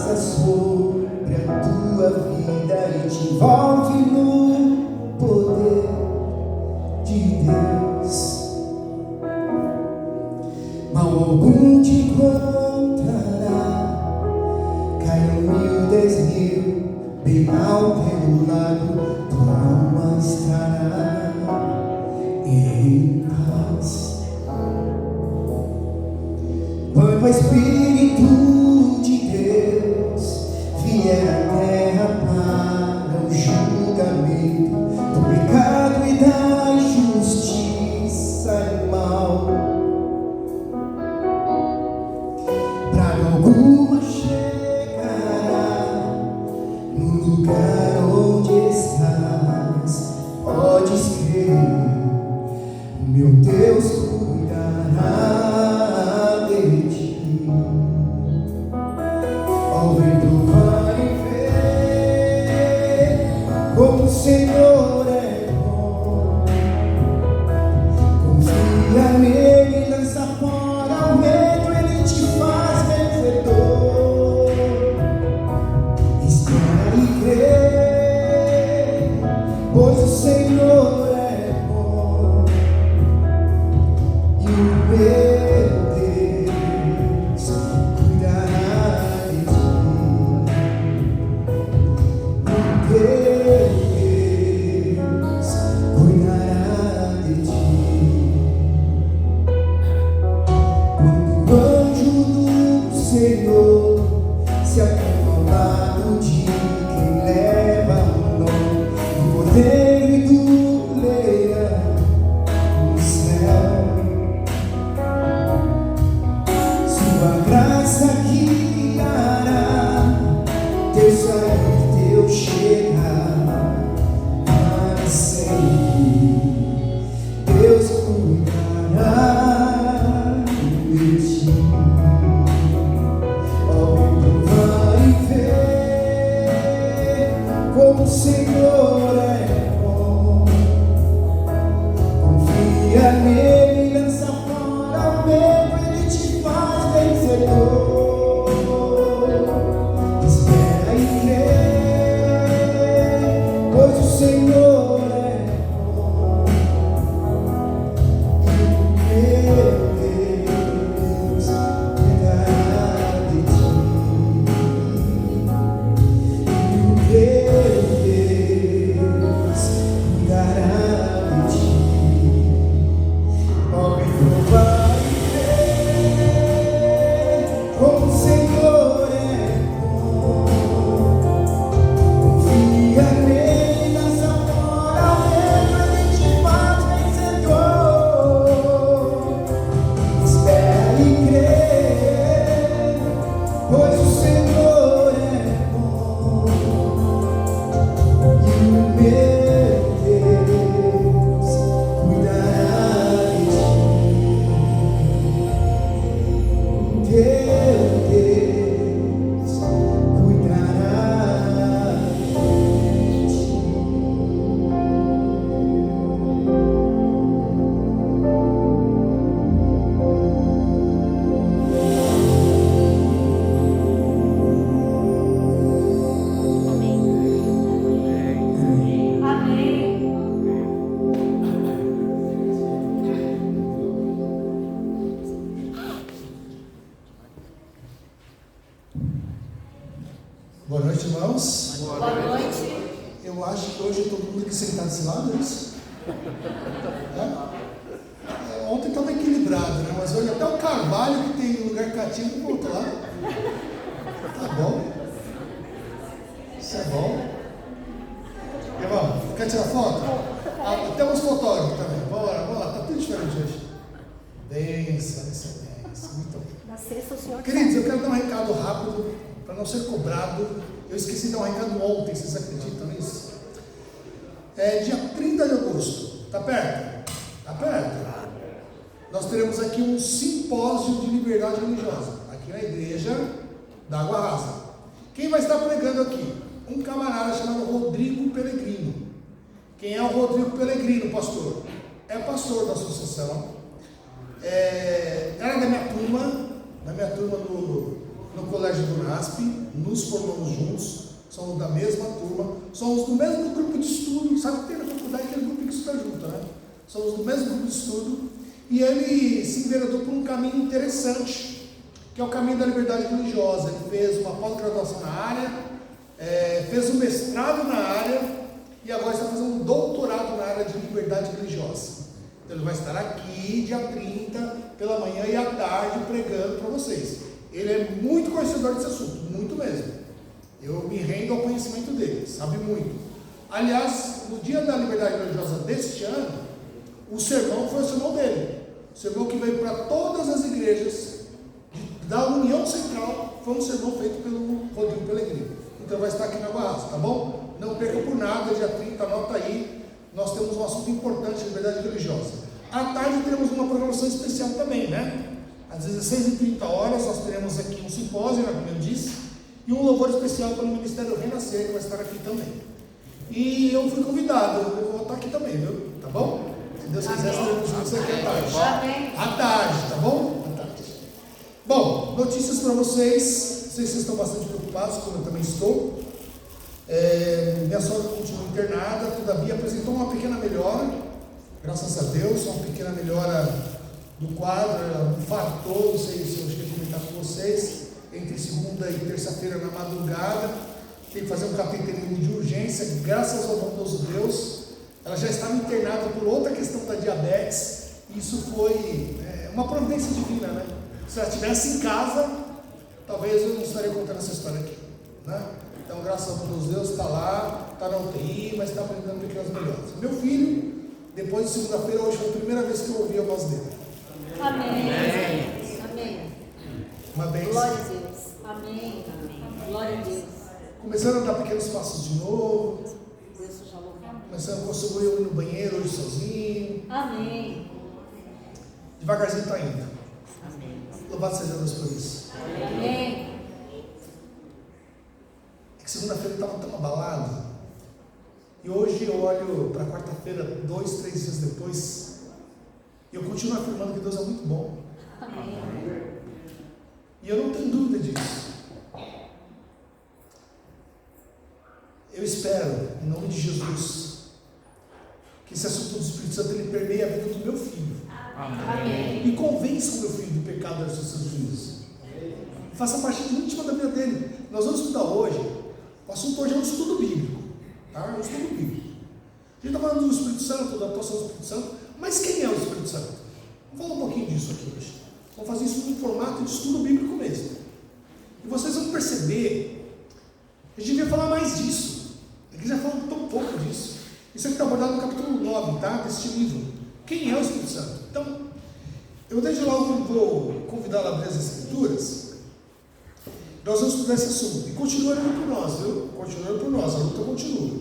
passa sobre a tua vida e te envolve no poder de Deus. Mal algum te encontrará, cai no 10.000, bem ao teu lado, tua alma estará em paz. Quando o Espírito de Deus vier à terra para o julgamento do pecado e da injustiça e mal, praga alguma chegará no lugar onde estás. Podes crer, meu Deus cuidará de ti. Ao vento vai ver como o Senhor é bom. Confia nele, lança fora o medo, ele te faz vencedor. Espera e crê, pois o Senhor é bom. E o meu Deus cuidará de ti. O Deus cuidará de ti. Quando o anjo do Senhor se acalma ao lado de quem leva o nome do cordeiro e do leão no céu, sua graça guiará teu sair, teu chegar para sempre. Deus cuidará de ti. Ao vento vai ver como o Senhor é bom. Confia nele, lança fora o medo, ele te faz vencedor. Espera e crê, pois o Senhor é bom. E o meu Deus cuidará de ti. E o meu Deus cuidará de ti. Ó, vento vai ver como o Senhor é bom. Confia nele, lança fora o medo, ele te faz vencedor. Espera e crê, pois o Senhor é bom. E o meu Deus cuidará de ti. O teu Deus cuidará de ti. Boa noite, irmãos. Boa noite. Eu acho que hoje todo mundo aqui sentado desse lado, é isso? Ontem estava equilibrado, né? Mas hoje até o Carvalho, que tem lugar cativo, voltou lá. Tá bom. Isso é bom. Irmão, quer tirar foto? Temos fotógrafo também. Vamos lá, tá tudo diferente hoje. Benção, excelência. Muito bom. Na sexta o senhor. Queridos, eu quero dar um recado rápido, para não ser cobrado. Eu esqueci de dar um recado ontem, vocês acreditam nisso? É dia 30 de agosto, tá perto? Tá perto? Nós teremos aqui um simpósio de liberdade religiosa, aqui na igreja da Água Rasa. Quem vai estar pregando aqui? Um camarada chamado Rodrigo Pelegrino. Quem é o Rodrigo Pelegrino, pastor? É pastor da associação. Era da minha turma no colégio do NASP, nos formamos juntos, somos da mesma turma, somos do mesmo grupo de estudo, sabe que tem na faculdade aquele grupo que estuda junto, né? Somos do mesmo grupo de estudo, e ele se enveredou por um caminho interessante, que é o caminho da liberdade religiosa. Ele fez uma pós-graduação na área, fez um mestrado na área, e agora está fazendo um doutorado na área de liberdade religiosa. Então ele vai estar aqui, dia 30, pela manhã e à tarde, pregando para vocês. Ele é muito conhecedor desse assunto, muito mesmo. Eu me rendo ao conhecimento dele, sabe muito. Aliás, no dia da liberdade religiosa deste ano, o sermão foi o sermão dele. O sermão que veio para todas as igrejas da União Central, foi um sermão feito pelo Rodrigo Pellegrini. Então vai estar aqui na Barraça, tá bom? Não perca por nada, dia 30, anota aí. Nós temos um assunto importante, liberdade religiosa. À tarde teremos uma programação especial também, né? Às 16h30 nós teremos aqui um simpósio, como eu disse, e um louvor especial pelo Ministério Renascer, que vai estar aqui também. E eu fui convidado, eu vou estar aqui também, viu? Tá bom? Se Deus quiser, estaremos juntos aqui à tarde. À tarde, tá bom? À tarde. Bom, notícias para vocês. Sei que vocês estão bastante preocupados, como eu também estou. Minha sogra continua internada, todavia apresentou uma pequena melhora, graças a Deus, uma pequena melhora do quadro. Ela infartou, não sei se eu cheguei a comentar com vocês, entre segunda e terça-feira na madrugada, tem que fazer um cateterismo de urgência, graças ao bondoso Deus. Ela já estava internada por outra questão da diabetes, e isso foi uma providência divina, né? Se ela estivesse em casa, talvez eu não estaria contando essa história aqui, né? Então, graças ao bondoso Deus, está lá, está na UTI, mas está aprendendo pequenas melhores. Meu filho, depois de segunda-feira, hoje foi a primeira vez que eu ouvi a voz dele. Amém. Amém. Uma bênção. Glória a Deus. Amém. Glória a Deus. Começando a dar pequenos passos de novo. Deus seja louvado. Começando, conseguiu eu ir no banheiro hoje sozinho. Amém. Devagarzinho está indo. Amém. Louvado seja Deus por isso. Amém. É que segunda-feira eu estava tão abalado. E hoje eu olho para quarta-feira, 2, 3 dias depois, e eu continuo afirmando que Deus é muito bom. Amém. E eu não tenho dúvida disso. Eu espero, em nome de Jesus, que esse assunto do Espírito Santo ele permeie a vida do meu filho. Amém. E convença o meu filho do pecado e dos seus juízos. Faça parte íntima da vida dele. Nós vamos estudar hoje. O assunto hoje é um estudo bíblico. Tá? É um estudo bíblico. A gente está falando do Espírito Santo, da atuação do Espírito Santo. Mas quem é o Espírito Santo? Vamos falar um pouquinho disso aqui hoje. Vamos fazer isso num formato de estudo bíblico mesmo. E vocês vão perceber que a gente devia falar mais disso. A gente já falou tão pouco disso. Isso aqui está abordado no capítulo 9, tá? Deste livro. Quem é o Espírito Santo? Então, eu desde logo vou convidá-la a abrir as Escrituras. Nós vamos estudar esse assunto. E continua orando por nós, viu? Continua orando por nós, a luta continua.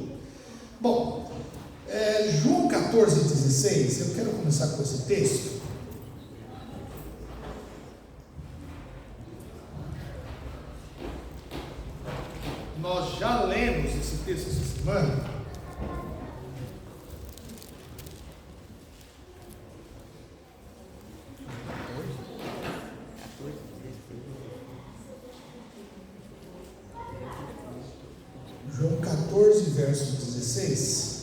Bom, João 14,16, eu quero começar com esse texto. Nós já lemos esse texto essa semana. João 14, verso 16.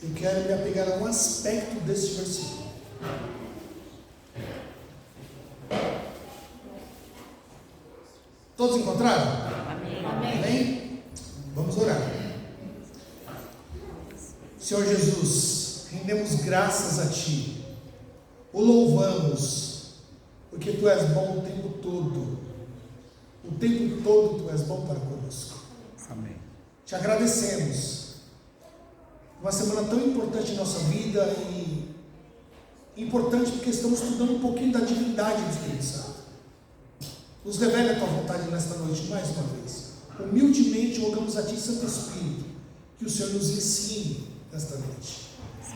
Eu quero me apegar a um aspecto deste versículo. Todos encontraram? Amém. Amém? Vamos orar. Senhor Jesus, rendemos graças a Ti, o louvamos, porque Tu és bom o tempo todo. O tempo todo Tu és bom para conosco. Amém. Te agradecemos. Uma semana tão importante em nossa vida e importante porque estamos estudando um pouquinho da divindade do Espírito Santo. Nos revele a Tua vontade nesta noite mais uma vez. Humildemente rogamos a Ti, Santo Espírito, que o Senhor nos ensine nesta noite.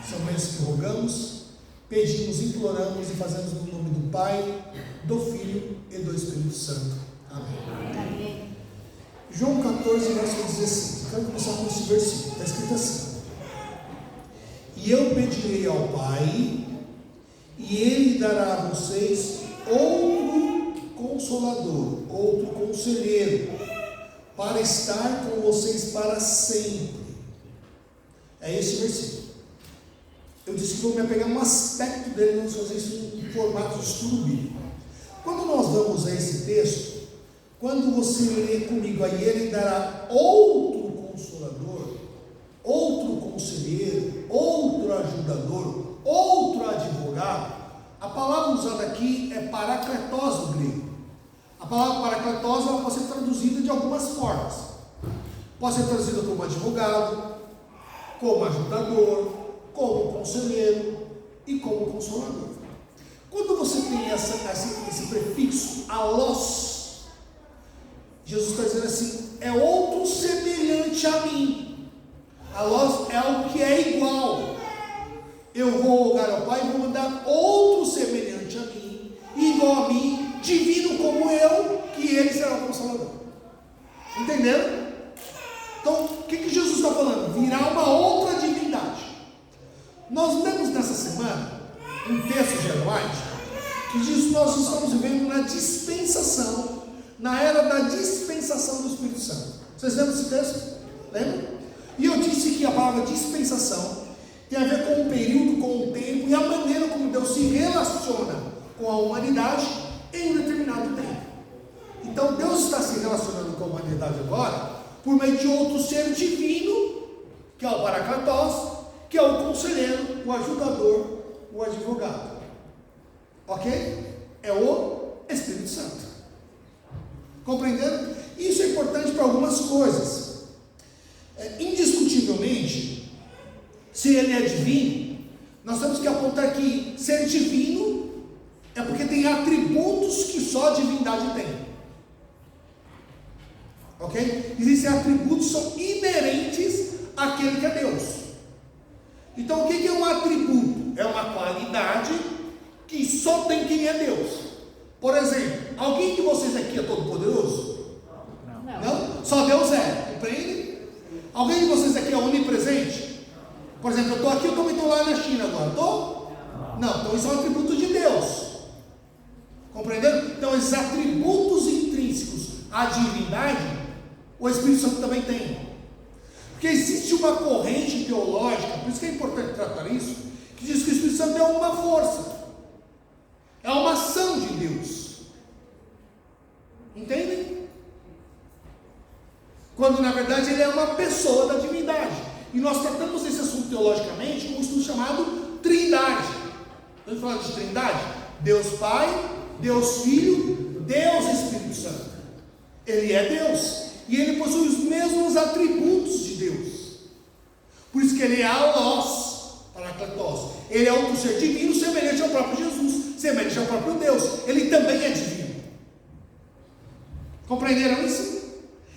São esses que rogamos, pedimos, imploramos e fazemos no nome do Pai, do Filho e do Espírito Santo. Amém. Amém. João 14, verso 16. Eu quero começar com esse versículo. Está escrito assim: E eu pedirei ao Pai, e Ele dará a vocês outro Consolador Consolador, outro Conselheiro, para estar com vocês para sempre. É esse versículo. Eu disse que vou me apegar um aspecto dele, vamos fazer isso em formato de estudo bíblico. Quando nós vamos a esse texto, quando você lê comigo, aí ele dará outro Consolador, outro Conselheiro, outro Ajudador, outro Advogado. A palavra usada aqui é parakletos do grego. A palavra parakletos ela pode ser traduzida de algumas formas. Pode ser traduzida como advogado, como ajudador, como conselheiro e como consolador. Quando você tem esse prefixo alós, Jesus está dizendo assim, é outro semelhante a mim. Alós é algo que é igual. Eu vou rogar ao Pai e vou mandar outro semelhante a mim, igual a mim, divino como eu, que ele será o consolador. Entenderam? Então, o que Jesus está falando? Virá uma outra divindade. Nós lemos nessa semana um texto de Ellen White que diz que nós estamos vivendo na dispensação, na era da dispensação do Espírito Santo. Vocês lembram desse texto? Lembram? E eu disse que a palavra dispensação tem a ver com o período, com o tempo e a maneira como Deus se relaciona com a humanidade em um determinado tempo. Então Deus está se relacionando com a humanidade agora por meio de outro ser divino, que é o Parakletos, que é o conselheiro, o ajudador, o advogado. Ok? É o Espírito Santo. Compreendendo? Isso é importante para algumas coisas. Indiscutivelmente, se ele é divino, nós temos que apontar que ser divino é porque tem atributos que só a divindade tem. Ok? Existem atributos que são inerentes àquele que é Deus. Então o que é um atributo? É uma qualidade que só tem quem é Deus. Por exemplo, alguém de vocês aqui é todo poderoso? Não? Só Deus é, compreende? Alguém de vocês aqui é onipresente? Por exemplo, eu estou aqui, eu também estou lá na China agora, estou? Não, então isso é um atributo de Deus. Compreendendo? Então esses atributos intrínsecos à divindade, o Espírito Santo também tem. Porque existe uma corrente teológica, por isso que é importante tratar isso, que diz que o Espírito Santo é uma força, é uma ação de Deus. Entendem? Quando na verdade ele é uma pessoa da divindade. E nós tratamos esse assunto teologicamente com um estudo chamado Trindade. Vamos falar de Trindade? Deus Pai, Deus Filho, Deus Espírito Santo. Ele é Deus. E ele possui os mesmos atributos de Deus. Por isso que ele é alós, parakletos. Ele é outro ser divino, semelhante ao próprio Jesus, semelhante ao próprio Deus. Ele também é divino. Compreenderam isso?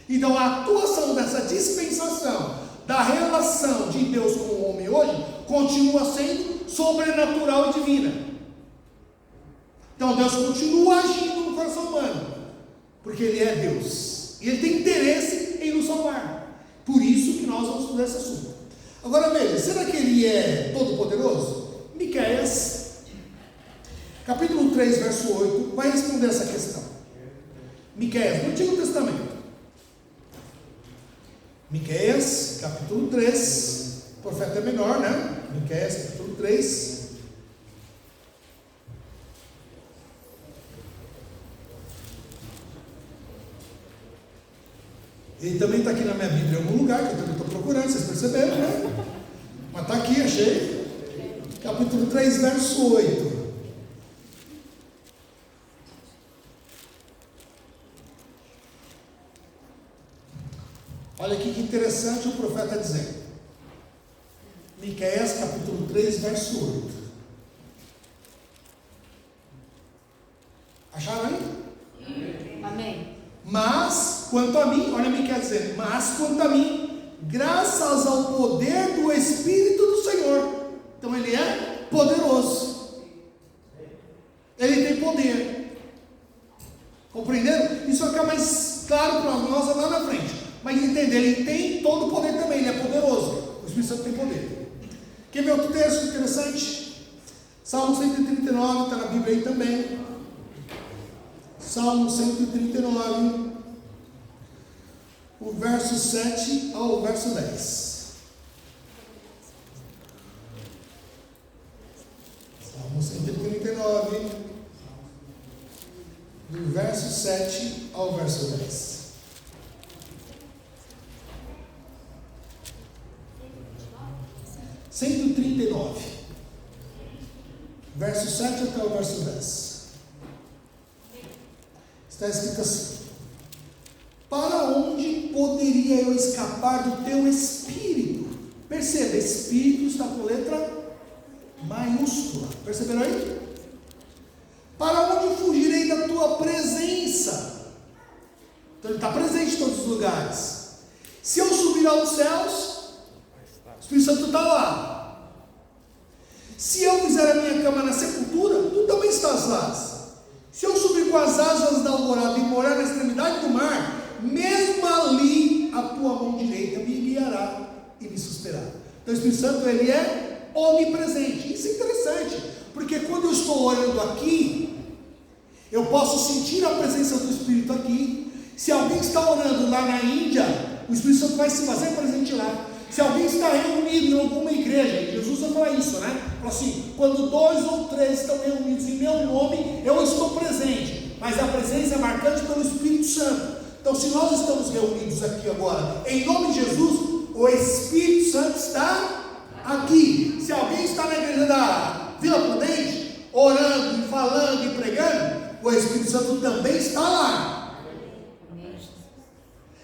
Então a atuação dessa dispensação da relação de Deus com o homem hoje continua sendo sobrenatural e divina. Então Deus continua agindo no coração humano, porque ele é Deus. E ele tem interesse em nos salvar. Por isso que nós vamos estudar esse assunto. Agora veja, será que ele é todo poderoso? Miqueias, capítulo 3, verso 8, vai responder essa questão. Miqueias, no Antigo Testamento. Miqueias, capítulo 3, o profeta é menor, né? Miqueias, capítulo 3. Ele também está aqui na minha Bíblia em algum lugar, que eu também estou procurando, vocês perceberam, né? Mas está aqui, achei. Capítulo 3, verso 8. Olha aqui que interessante o profeta dizendo. Miqueias, capítulo 3, verso 8. Acharam aí? Amém. Mas, quanto a mim, olha Miqueias dizendo, mas quanto a mim, graças ao poder do Espírito do Senhor. Então ele é poderoso. Ele tem poder. Compreenderam? Isso vai ficar mais claro para nós lá na frente. Mas entender, ele tem todo o poder também, ele é poderoso. O Espírito Santo tem poder. Quer ver outro texto interessante? Salmo 139, está na Bíblia aí também. Salmo 139, o verso 7 ao verso 10. Salmo 139, do verso 7 ao verso 10. Verso 7 até o verso 10. Está escrito assim: para onde poderia eu escapar do teu espírito? Perceba, espírito está com letra maiúscula. Perceberam aí? Para onde fugirei da tua presença? Então ele está presente em todos os lugares. Se eu subir aos céus, o Espírito Santo está lá. Se eu fizer a minha cama na sepultura, tu também estás lá. Se eu subir com as asas da alvorada e morar na extremidade do mar, mesmo ali a tua mão direita me guiará e me susterá. Então o Espírito Santo, ele é onipresente. Isso é interessante, porque quando eu estou orando aqui, eu posso sentir a presença do Espírito aqui. Se alguém está orando lá na Índia, o Espírito Santo vai se fazer presente lá. Se alguém está reunido em alguma igreja, Jesus vai falar isso, né? Fala assim: quando 2 ou 3 estão reunidos em meu nome, eu estou presente. Mas a presença é marcante pelo Espírito Santo. Então, se nós estamos reunidos aqui agora, em nome de Jesus, o Espírito Santo está aqui. Se alguém está na igreja da Vila Prudente, orando, e falando e pregando, o Espírito Santo também está lá.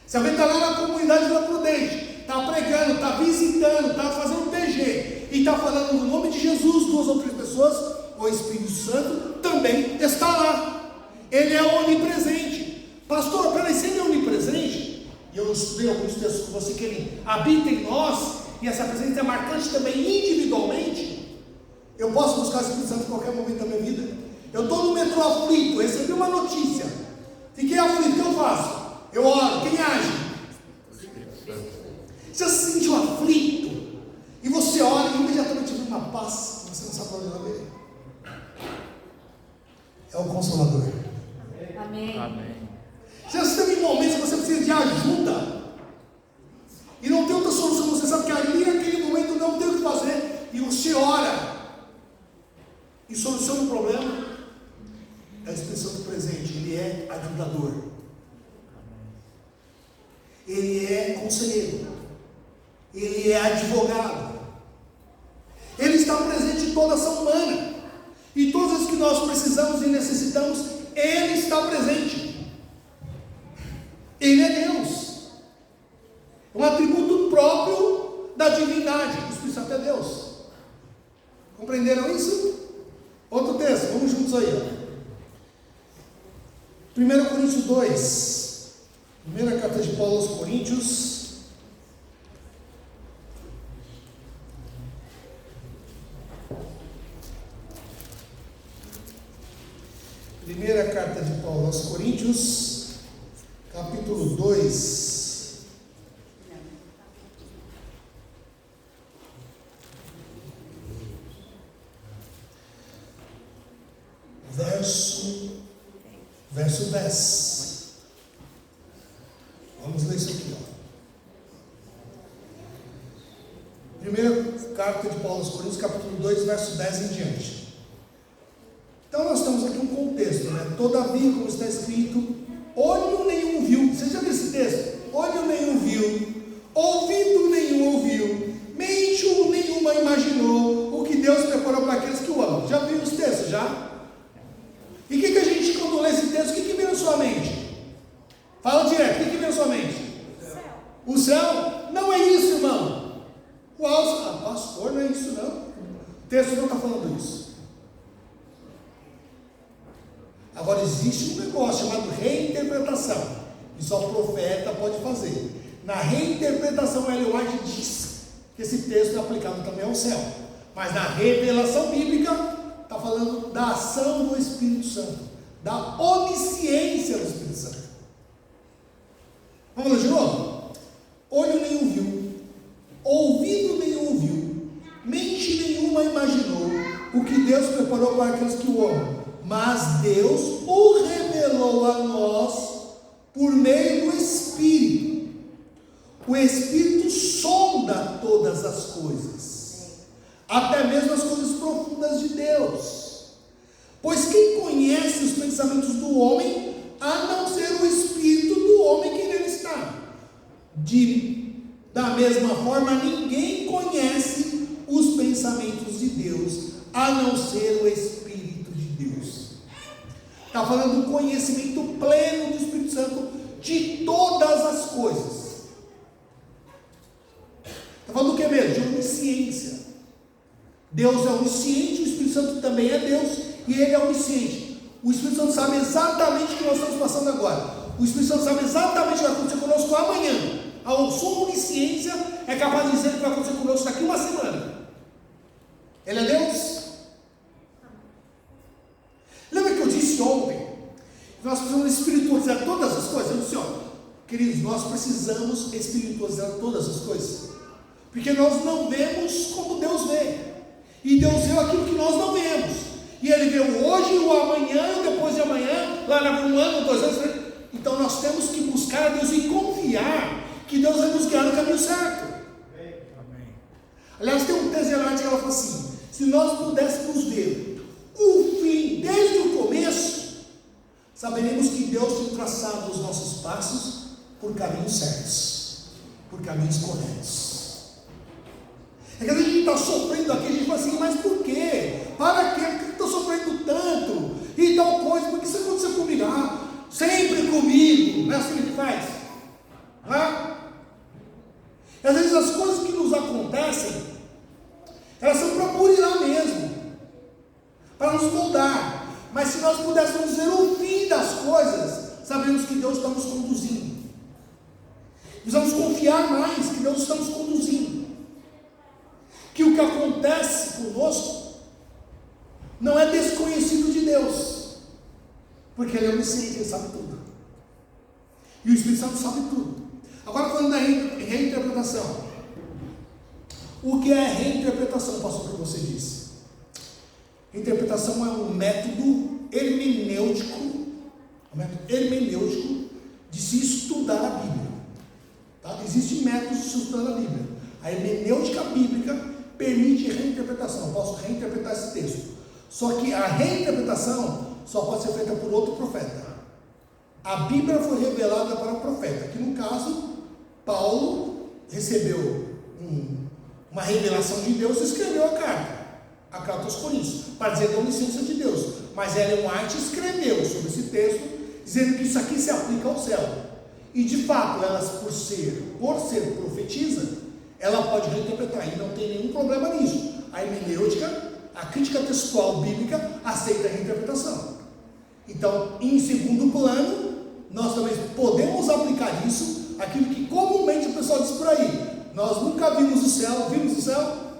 Se alguém está lá na comunidade Vila Prudente, está pregando, está visitando, está fazendo PG e está falando no nome de Jesus, 2 ou 3 pessoas, o Espírito Santo também está lá. Ele é onipresente. Pastor, peraí, se ele é onipresente, e eu estudei alguns textos com você que ele habita em nós, e essa presença é marcante também individualmente, eu posso buscar o Espírito Santo em qualquer momento da minha vida. Eu estou no metrô aflito, recebi uma notícia, fiquei aflito, o que eu faço? Eu oro. Quem age? Você se sentiu aflito e você ora e imediatamente vem uma paz, você não sabe para onde ela veio. É o Consolador. Amém. Amém. Você está em momentos que você precisa de ajuda e não tem outra solução, você sabe que ali naquele momento não tem o que fazer e você ora e soluciona o problema. É a expressão do presente, ele é ajudador, ele é conselheiro, ele é advogado, ele está presente em toda a ação humana, e todas as que nós precisamos e necessitamos, ele está presente. Ele é Deus, um atributo próprio da divindade. O Espírito Santo é Deus. Compreenderam isso? Outro texto, vamos juntos aí, ó. 1 Coríntios 2, primeira carta de Paulo aos Coríntios, primeira carta de Paulo aos Coríntios, capítulo 2, verso 10. Vamos ler isso aqui, ó. Primeira carta de Paulo aos Coríntios, capítulo 2, verso 10 em diante. Então nós temos aqui um contexto, né? Todavia, como está escrito, olho nenhum viu. Você já viu esse texto? Olho nenhum viu, ouvido nenhum ouviu, mente nenhuma imaginou o que Deus preparou para aqueles que o amam. Já viu os textos? Já? E o que a gente, quando lê esse texto, o que vem na sua mente? Fala direto, o que vem na sua mente? O céu? Não é isso, irmão. Uau, pastor, não é isso não. O texto não está falando isso. Agora existe um negócio chamado reinterpretação, que só o profeta pode fazer. Na reinterpretação, Ellen White diz que esse texto é aplicado também ao céu, mas na revelação bíblica está falando da ação do Espírito Santo, da onisciência do Espírito Santo. Vamos lá de novo? Olho nenhum viu, ouvido nenhum ouviu, mente nenhuma imaginou o que Deus preparou para aqueles que o amam, mas Deus o revelou revelou a nós por meio do Espírito. O Espírito sonda todas as coisas, até mesmo as coisas profundas de Deus. Pois quem conhece os pensamentos do homem, a não ser o Espírito do homem que nele está? Da mesma forma, ninguém conhece os pensamentos de Deus, a não ser o Espírito de Deus. Está falando do conhecimento pleno do Espírito Santo de todas as coisas. Está falando do que mesmo? De onisciência. Deus é onisciente, o Espírito Santo também é Deus, e Ele é onisciente. O Espírito Santo sabe exatamente o que nós estamos passando agora. O Espírito Santo sabe exatamente o que vai acontecer conosco amanhã. A sua onisciência é capaz de dizer o que vai acontecer conosco daqui uma semana. Ele é Deus. Lembra que eu disse ontem que nós precisamos espiritualizar todas as coisas? Eu disse, queridos, nós precisamos espiritualizar todas as coisas, porque nós não vemos como Deus vê, e Deus vê aquilo que nós não vemos, e Ele vê o hoje, o amanhã, o depois de amanhã, lá na um ano, 2 anos. Então nós temos que buscar a Deus e confiar que Deus vai nos guiar no caminho certo. Amém. Aliás, tem um texto de Ellen White que ela fala assim: se nós pudéssemos ver o fim desde o começo, saberemos que Deus tem traçado os nossos passos por caminhos certos, por caminhos corretos. É que a gente está sofrendo aqui, a gente fala assim, mas por quê? Para quê? Por que estou sofrendo tanto? E tal coisa, porque isso aconteceu comigo? Sempre comigo, não é assim que ele faz? E às vezes as coisas que nos acontecem, elas são para purificar mesmo, para nos moldar. Mas se nós pudéssemos ver o fim das coisas, sabemos que Deus está nos conduzindo. Precisamos confiar mais que Deus está nos conduzindo. Que o que acontece conosco não é desconhecido de Deus, porque Ele é onisciente, Ele sabe tudo. E o Espírito Santo sabe tudo. Agora, falando da reinterpretação. O que é reinterpretação, pastor, que você disse? Interpretação é um método hermenêutico de se estudar a Bíblia. Tá? Existem métodos de se estudar a Bíblia. A hermenêutica bíblica permite reinterpretação. Eu posso reinterpretar esse texto. Só que a reinterpretação só pode ser feita por outro profeta. A Bíblia foi revelada para o profeta, que no caso, Paulo recebeu uma revelação de Deus e escreveu a carta aos Coríntios, para dizer da onisciência de Deus. Mas Ellen White escreveu sobre esse texto, dizendo que isso aqui se aplica ao céu. E de fato, ela, por ser profetisa, ela pode reinterpretar, e não tem nenhum problema nisso. A hermenêutica, a crítica textual bíblica, aceita a reinterpretação. Então, em segundo plano, nós também podemos aplicar isso, aquilo que comumente o pessoal diz por aí. Nós nunca vimos o céu. Vimos o céu?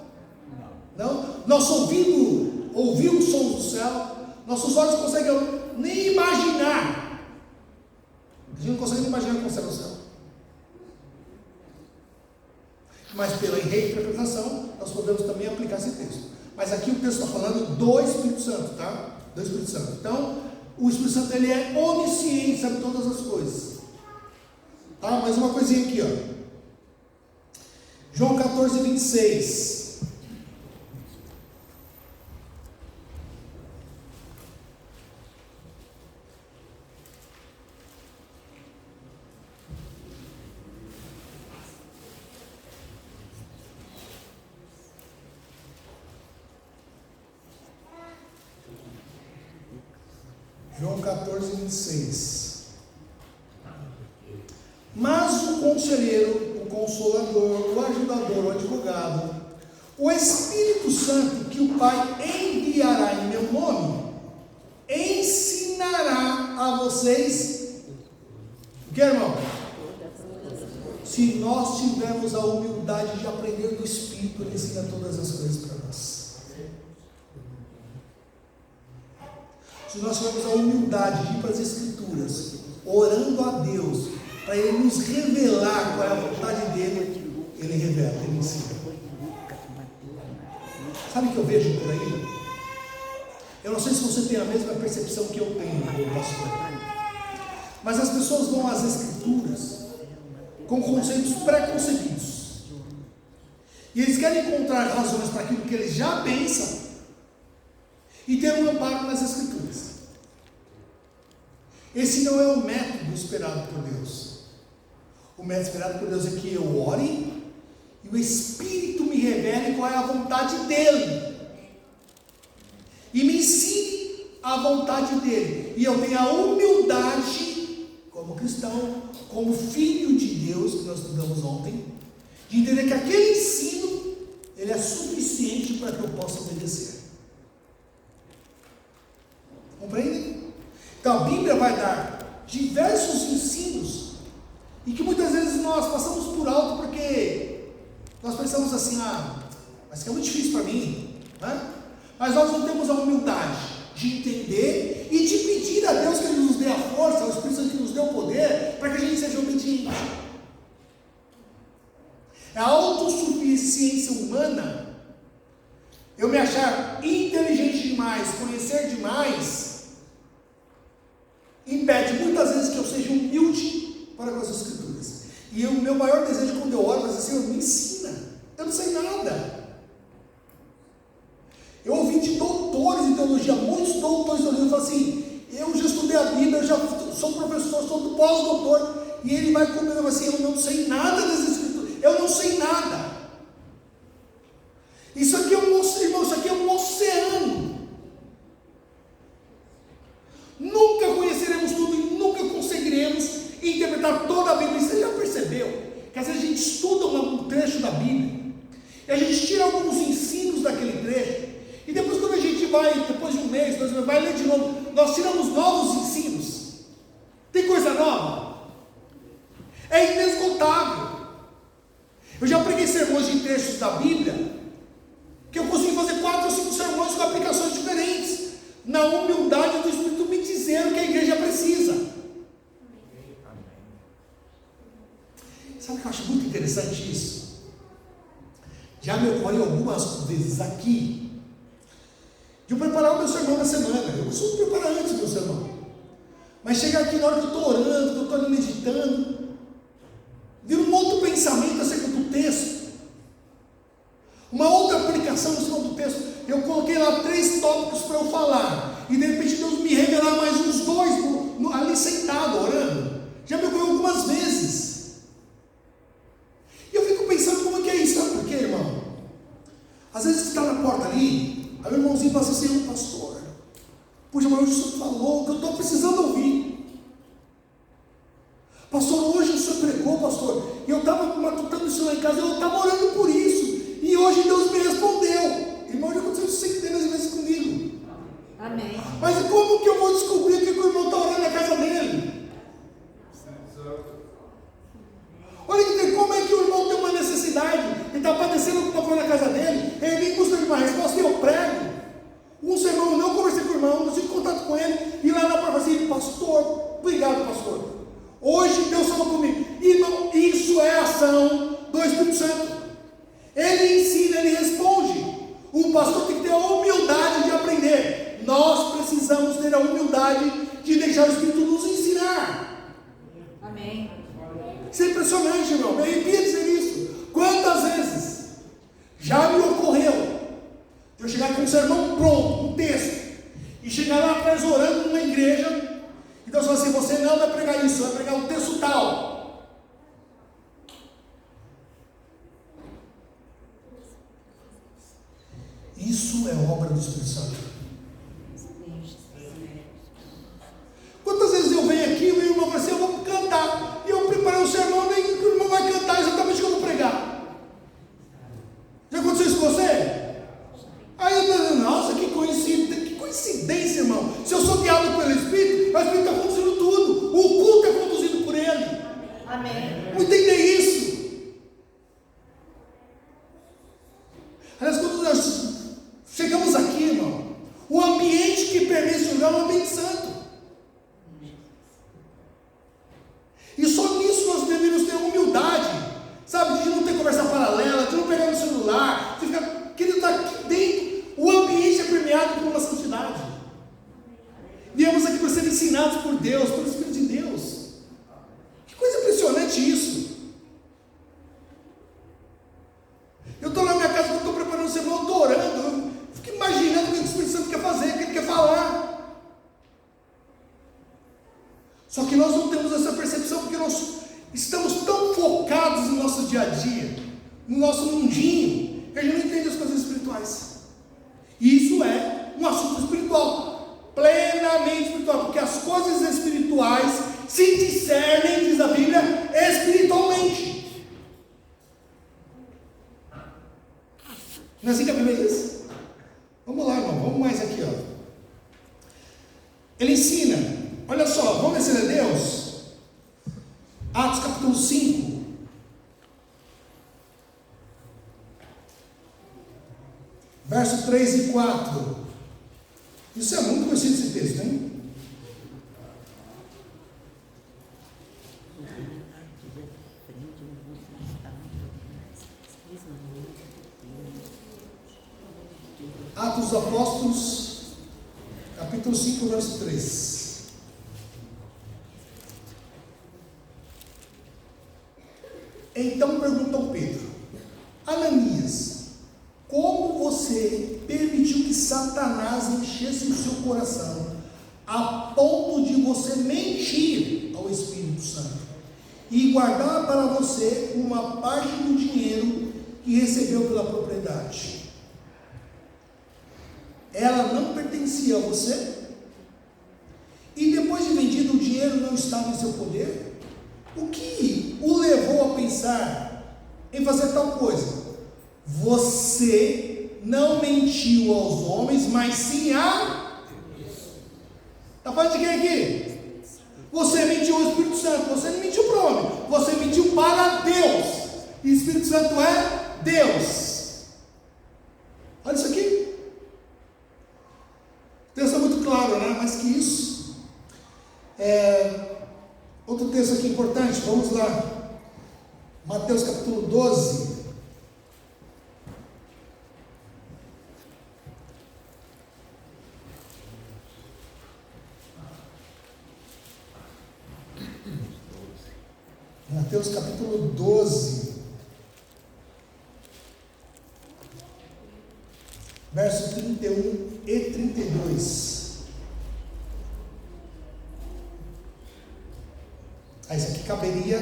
Não? Nosso ouvido ouviu os sons do céu. Nossos olhos conseguem nem imaginar. A gente não consegue nem imaginar como será o céu. Mas pela reinterpretação, nós podemos também aplicar esse texto. Mas aqui o texto está falando do Espírito Santo, tá? Do Espírito Santo. Então, o Espírito Santo, ele é onisciente, sabe todas as coisas. Tá? Mais uma coisinha aqui, ó. João 14, 26. João 14, 26. Mas o conselheiro, o consolador, o ajudador, o advogado, o Espírito Santo, que o Pai enviará em meu nome, ensinará a vocês. O que, irmão? Se nós tivermos a humildade de aprender do Espírito, Ele ensina todas as coisas para nós. Se nós tivermos a humildade de ir para as Escrituras, orando a Deus, para Ele nos revelar qual é a vontade dEle, Ele revela, Ele ensina. Sabe o que eu vejo por aí? Eu não sei se você tem a mesma percepção que eu tenho, meu pastor. Mas as pessoas vão às Escrituras com conceitos pré-concebidos. E eles querem encontrar razões para aquilo que eles já pensam e ter um amparo nas Escrituras. Esse não é o método esperado por Deus. O método esperado por Deus é que eu ore e o Espírito me revele qual é a vontade dEle. E me ensine a vontade dEle. E eu tenho a humildade, como cristão, como filho de Deus, que nós estudamos ontem, de entender que aquele ensino, ele é suficiente para que eu possa obedecer. Compreendem? Então a Bíblia vai dar diversos ensinos, e que muitas vezes nós passamos por alto, porque nós pensamos assim, mas que é muito difícil para mim, né? Mas nós não temos a humildade de entender e de pedir a Deus que Ele nos dê a força, ao Espírito Santo que nos dê o poder, para que a gente seja obediente. É a autossuficiência humana, eu me achar inteligente demais, conhecer demais, impede muitas vezes que eu seja humilde para com as Escrituras. E o meu maior desejo quando eu oro é assim: Senhor, me ensina, eu não sei nada. Eu ouvi de doutores em teologia, muitos doutores de teologia, falam assim: eu já estudei a Bíblia, eu já sou professor, sou pós-doutor, e ele vai comigo e fala assim: eu não sei nada das Escrituras, eu não sei nada. Isso aqui é um oceano, irmão, isso aqui é um oceano. Nunca conheceremos tudo e nunca conseguiremos interpretar toda a Bíblia. Você já percebeu que às vezes a gente estuda um trecho da Bíblia e a gente tira alguns ensinos daquele trecho, e depois quando a gente vai, depois de um mês, 2 meses, vai ler de novo, nós tiramos novos ensinos. Tem coisa nova? É inesgotável. Eu já preguei sermões de trechos da Bíblia que eu consigo fazer 4 ou 5 sermões com aplicações diferentes, na humildade do Espírito me dizer o que a igreja precisa. Sabe o que eu acho muito interessante isso? Já me ocorreu algumas vezes aqui de eu preparar o meu sermão na semana. Eu costumo preparar antes o meu sermão, mas chega aqui na hora que eu estou orando, que eu estou ali meditando, vira um outro pensamento acerca do texto, uma outra aplicação em cima do texto. Eu coloquei lá 3 tópicos para eu falar, e de repente Deus me revelar mais uns 2 ali sentado, orando. Já me ocorreu algumas vezes. E eu fico pensando como é que é isso. Sabe por quê, irmão? Às vezes você está na porta ali, aí o irmãozinho passa assim: pastor, puxa, mas hoje o senhor falou que eu estou precisando ouvir. Pastor, hoje o senhor pregou, pastor, e eu estava matutando isso lá em casa, eu estava orando por isso, e hoje Deus me respondeu. Irmão, já aconteceu isso centenas de vezes comigo. Amém. Mas como que eu vou descobrir o que o irmão está orando na casa dele? Olha que como é que o irmão tem uma necessidade e está padecendo alguma coisa na casa dele, ele vem busca de uma resposta e eu prego. Um sermão, eu não conversei com o irmão, não tive contato com ele, e lá na porta assim: pastor, obrigado, pastor, hoje Deus falou comigo. Irmão, isso é ação do Espírito Santo. Ele ensina, ele responde. O pastor tem que ter a humildade de aprender. Nós precisamos ter a humildade de deixar o Espírito nos ensinar. Amém. Isso é impressionante, irmão. Me arrepia dizer isso. Quantas vezes já me ocorreu de eu chegar com um sermão pronto, um texto, e chegar lá atrás orando numa igreja, e Deus fala assim: você não vai pregar isso, vai pregar um texto tal. Isso é obra do Espírito Santo. Quantas vezes eu venho aqui e o irmão fala assim: eu vou cantar, e eu preparei um sermão, e o irmão vai cantar exatamente o que eu vou pregar. Já aconteceu isso com você? Aí eu falo: nossa, que coincidência, irmão. Se eu sou guiado pelo Espírito, o Espírito está conduzindo tudo, o culto é conduzido por ele. Amém. Não entender isso. Aliás, quando nós chegamos aqui, irmão, exatamente isso. Eu estou na minha casa, quando estou preparando o sermão, eu estou orando, eu fico imaginando o que o Espírito Santo quer fazer, o que ele quer falar. Só que nós não temos essa percepção, porque nós estamos tão focados no nosso dia a dia, no nosso mundinho, que a gente não entende as coisas espirituais. E isso é um assunto espiritual, plenamente espiritual, porque as coisas espirituais se discernem, diz a Bíblia, espiritualmente. Não é assim que a Bíblia diz? Vamos lá, irmão, vamos mais aqui, ó. Ele ensina, olha só, vamos obedecer a Deus? Atos capítulo 5. Verso 3 e 4. Isso é muito conhecido esse texto, hein? Atos dos Apóstolos, capítulo 5, verso 3. Então perguntou Pedro: Ananias, como você permitiu que Satanás enchesse o seu coração a ponto de você mentir ao Espírito Santo e guardar para você uma parte do dinheiro que recebeu pela propriedade? Ela não pertencia a você? E depois de vendido, o dinheiro não estava em seu poder? O que o levou a pensar em fazer tal coisa? Você não mentiu aos homens, mas sim a... Está falando de quem aqui? Você mentiu ao Espírito Santo. Você não mentiu para o homem, você mentiu para Deus. E o Espírito Santo é Deus. Olha isso aqui. O texto é muito claro, né? Mas que isso. Outro texto aqui importante, vamos lá. Mateus capítulo 12. Mateus capítulo 12. Verso 31 e 32. Isso aqui caberia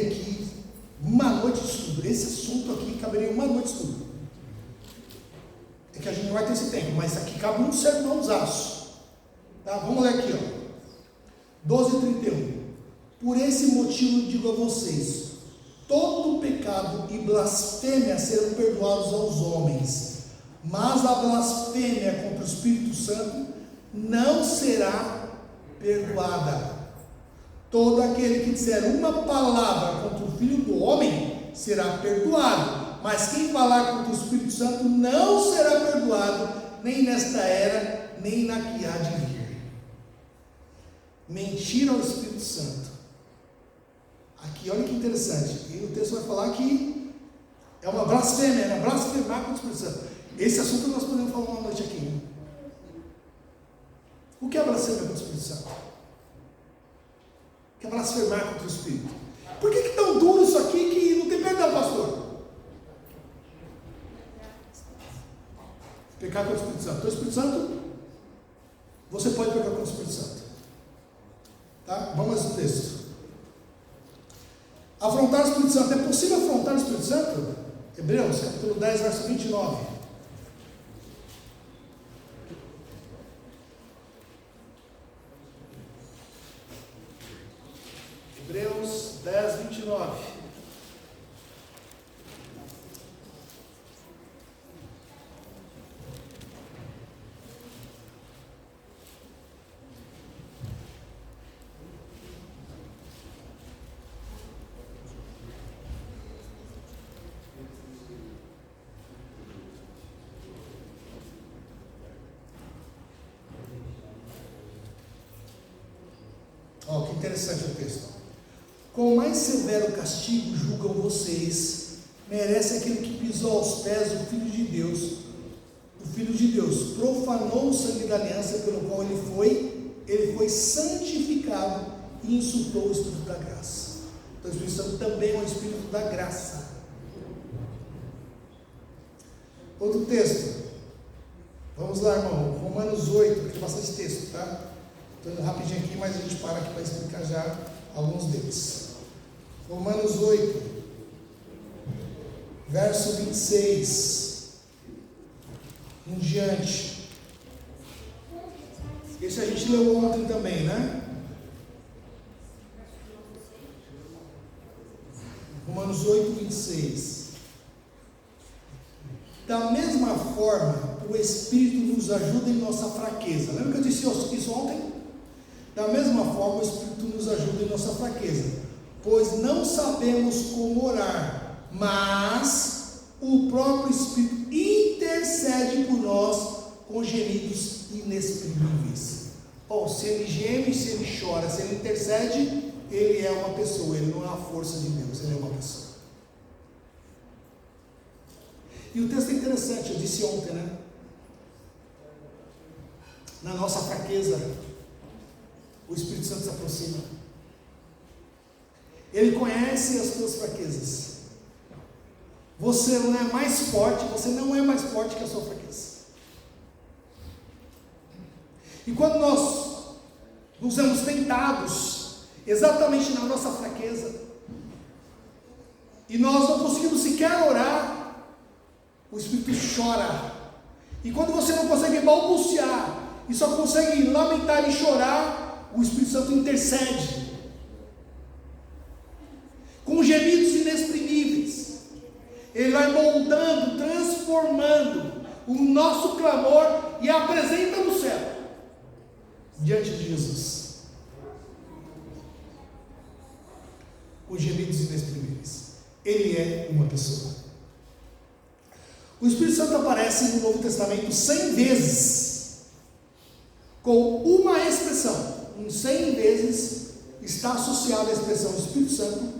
aqui uma noite de estudo. Esse assunto aqui caberia uma noite de estudo. É que a gente não vai ter esse tempo, mas aqui cabe um sermãozaço. Tá? Vamos ler aqui, ó. 12:31. Por esse motivo digo a vocês: todo pecado e blasfêmia serão perdoados aos homens, mas a blasfêmia contra o Espírito Santo não será perdoada. Todo aquele que disser uma palavra contra o Filho do Homem será perdoado, mas quem falar contra o Espírito Santo não será perdoado, nem nesta era, nem na que há de vir. Mentir ao Espírito Santo. Aqui, olha que interessante, e o texto vai falar que é uma blasfêmia, é blasfemar contra o Espírito Santo. Esse assunto nós podemos falar uma noite aqui, né? O que é blasfêmia contra o Espírito Santo? Que é blasfemar contra o Espírito. Por que é tão duro isso aqui que não tem perdão, pastor? Pecar contra o Espírito Santo. Então, o Espírito Santo, você pode pecar contra o Espírito Santo. Tá? Vamos ao texto. Afrontar o Espírito Santo. É possível afrontar o Espírito Santo? Hebreus, capítulo 10, verso 29. Hebreus 10, 29. Ó, que interessante o texto. Com mais severo castigo julgam vocês, merece aquele que pisou aos pés do Filho de Deus, profanou o sangue da aliança pelo qual ele foi santificado e insultou o Espírito da graça. Então o Espírito Santo também é um Espírito da graça. Outro texto. Vamos lá, irmão. Romanos 8, porque tem bastante texto, tá? Estou indo rapidinho aqui, mas a gente para aqui para explicar já alguns deles. Romanos 8, verso 26 em diante. Esse a gente leu ontem também, né? Romanos 8, 26. Da mesma forma, o Espírito nos ajuda em nossa fraqueza. Lembra que eu disse isso ontem? Da mesma forma, o Espírito nos ajuda em nossa fraqueza, pois não sabemos como orar, mas o próprio Espírito intercede por nós com gemidos inexprimíveis. Bom, se ele geme, se ele chora, se ele intercede, ele é uma pessoa, ele não é a força de Deus, ele é uma pessoa. E o texto é interessante, eu disse ontem, né? Na nossa fraqueza, o Espírito Santo se aproxima. Ele conhece as tuas fraquezas. Você não é mais forte, você não é mais forte que a sua fraqueza. E quando nós nos vemos tentados, exatamente na nossa fraqueza, e nós não conseguimos sequer orar, o Espírito chora. E quando você não consegue balbuciar, e só consegue lamentar e chorar, o Espírito Santo intercede. Com gemidos inexprimíveis. Ele vai moldando, transformando o nosso clamor e apresenta no céu, diante de Jesus. Com gemidos inexprimíveis. Ele é uma pessoa. O Espírito Santo aparece no Novo Testamento 100 vezes, com uma expressão. Em 100 vezes está associada a expressão Espírito Santo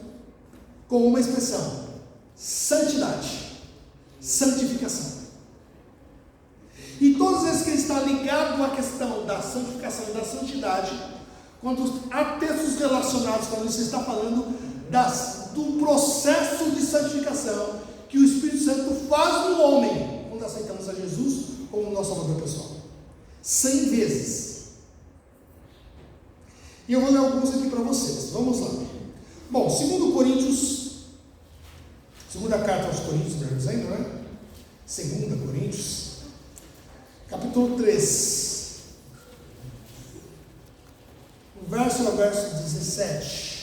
com uma expressão: santidade, santificação. E todas as vezes que ele está ligado à questão da santificação e da santidade, quando há textos relacionados, quando você está falando do processo de santificação que o Espírito Santo faz no homem, quando aceitamos a Jesus como nosso Salvador pessoal. 100 vezes. E eu vou ler alguns aqui para vocês. Vamos lá. Bom, 2 Coríntios, segunda carta aos Coríntios, melhor dizendo, né? 2 Coríntios, capítulo 3, o verso é o verso 17.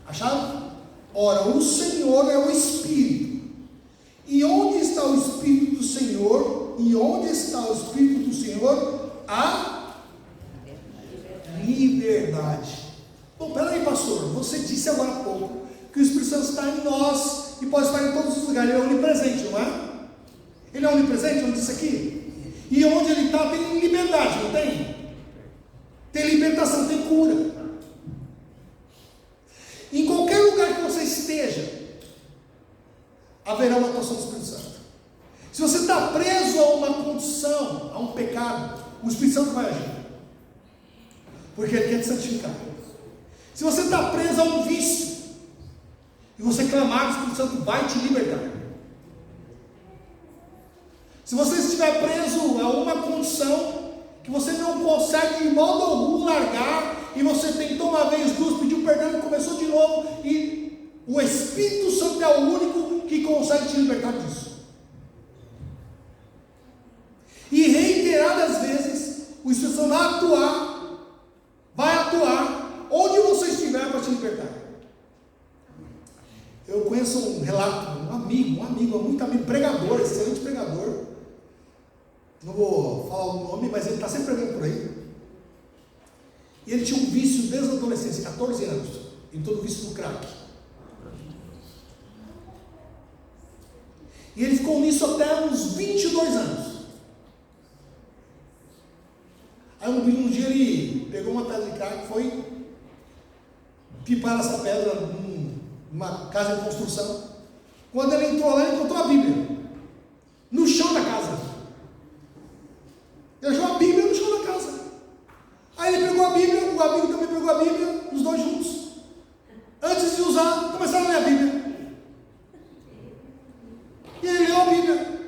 Acharam? Ora, o Senhor é o Espírito. E onde está o Espírito do Senhor? E onde está o Espírito do Senhor? A liberdade. Bom, peraí, pastor. Você disse agora há pouco que o Espírito Santo está em nós e pode estar em todos os lugares. Ele é onipresente, não é? Ele é onipresente, eu disse aqui. E onde ele está tem liberdade, não tem? Tem libertação, tem cura. Em qualquer lugar que você esteja, haverá uma atuação do Espírito Santo. Se você está preso a uma condição, a um pecado, o Espírito Santo vai agir, porque ele quer te santificar. Se você está preso a um vício, e você clamar, o Espírito Santo vai te libertar. Se você estiver preso a uma condição que você não consegue de modo algum largar, e você tentou uma vez, duas, pediu perdão e começou de novo, e o Espírito Santo é o único que consegue te libertar disso. E reiteradas vezes, o Espírito Santo vai atuar onde você estiver para te libertar. Eu conheço um relato, um amigo, muito amigo, pregador, excelente pregador. Não vou falar o nome, mas ele está sempre pregando por aí. E ele tinha um vício desde a adolescência, 14 anos. Ele todo vício do crack. E ele ficou nisso até uns 22 anos. Aí um dia ele pegou uma pedra de crack, foi pipar essa pedra numa casa de construção. Quando ele entrou lá, ele encontrou a Bíblia.